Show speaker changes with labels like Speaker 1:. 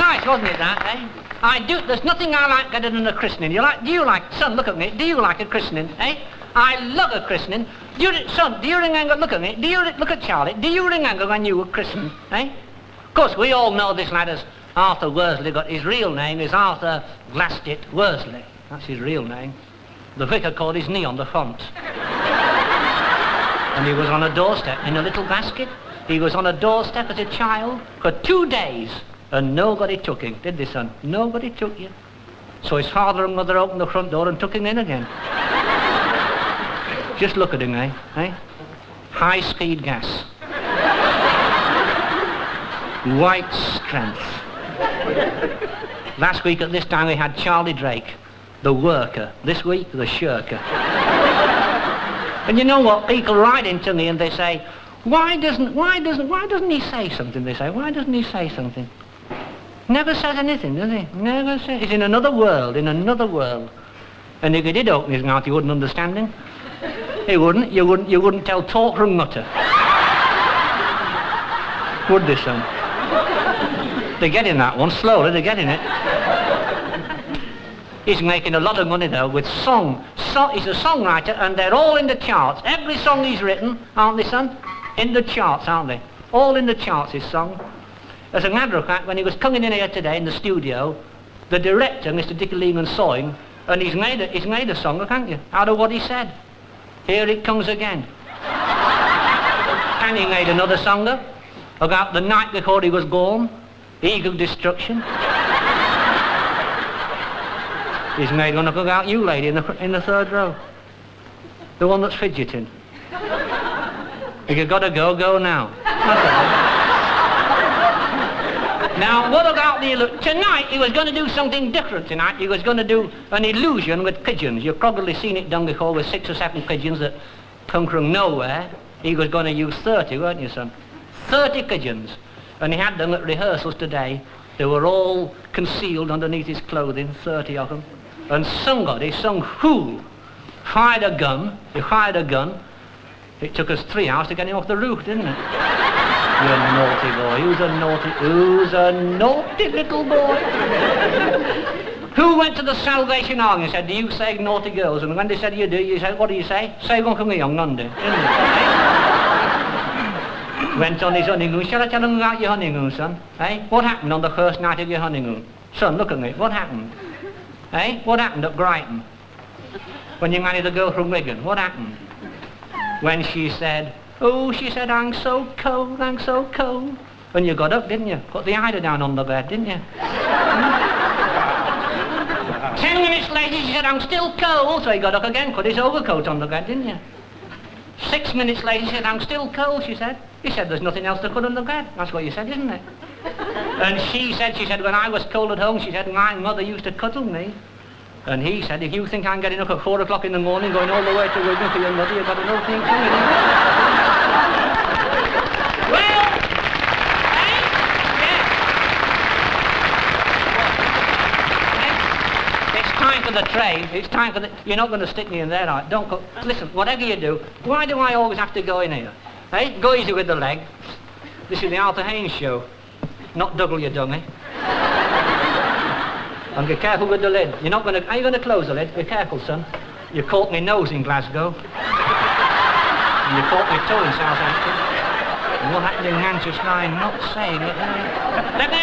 Speaker 1: nice, wasn't it, that, eh? There's nothing I like better than a christening. Do you like, son, look at me, do you like a christening, eh? I love a christening. Son, do you remember, look at me, look at Charlie, do you remember when you were christened, eh? Of course, we all know this lad as Arthur Worsley, but his real name is Arthur Glastit Worsley. That's his real name. The vicar called his knee on the font. And he was on a doorstep in a little basket. He was on a doorstep as a child for 2 days, and nobody took him, did they, son? Nobody took you. So his father and mother opened the front door and took him in again. Just look at him, eh? High-speed gas. White strength. Last week at this time we had Charlie Drake, the worker. This week, the shirker. And you know what? People write into me and they say, why doesn't he say something? They say, why doesn't he say something? Never says anything, does he? Never says. He's in another world, And if he did open his mouth, you wouldn't understand him. He wouldn't. You wouldn't tell talk from mutter. Would they, son? They're getting that one, slowly, they're getting it. He's making a lot of money, though, with song. He's a songwriter, and they're all in the charts. Every song he's written, aren't they, son? In the charts, aren't they? All in the charts, his song. As a matter of fact, when he was coming in here today in the studio, the director, Mr. Dick Lehman, saw him, and he's made a song, can't you, out of what he said. Here it comes again. And he made another song about the night before he was born, eagle destruction. He's made one up about you, lady, in the third row. The one that's fidgeting. If you've got to go, go now. Now, what about tonight he was going to do something different tonight. He was going to do an illusion with pigeons. You've probably seen it done before with 6 or 7 pigeons that come from nowhere. He was going to use 30, weren't you, son? 30 pigeons. And he had them at rehearsals today. They were all concealed underneath his clothing, 30 of them. And somebody, some fool, fired a gun. He fired a gun. It took us 3 hours to get him off the roof, didn't it? You're a naughty boy. Who's a naughty little boy? Who went to the Salvation Army and said, do you say naughty girls? And when they said you do, you said, what do you say? Say one for me, young Lundy. Went on his honeymoon. Shall I tell him about your honeymoon, son? What happened on the first night of your honeymoon? Son, look at me. What happened? What happened at Brighton? When you married a girl from Wigan, what happened? When she said, I'm so cold, I'm so cold. And you got up, didn't you? Put the eider down on the bed, didn't you? 10 minutes later, she said, I'm still cold. So he got up again, put his overcoat on the bed, didn't you? 6 minutes later, she said, I'm still cold, she said. He said, there's nothing else to put on the bed. That's what you said, isn't it? And she said, when I was cold at home, she said, my mother used to cuddle me. And he said, if you think I'm getting up at 4 o'clock in the morning, going all the way to Wigan for your mother, you've got no thing to it. Well, it's time for the train. It's time for the... You're not going to stick me in there, right? Don't go... Listen, whatever you do, why do I always have to go in here? Go easy with the leg. This is the Arthur Haynes show. Not double your dummy. And be careful with the lid. Are you going to close the lid? Be careful, son. You caught me nose in Glasgow. And you caught me toe in Southampton. And what happened in Manchester, I'm not saying it. Let me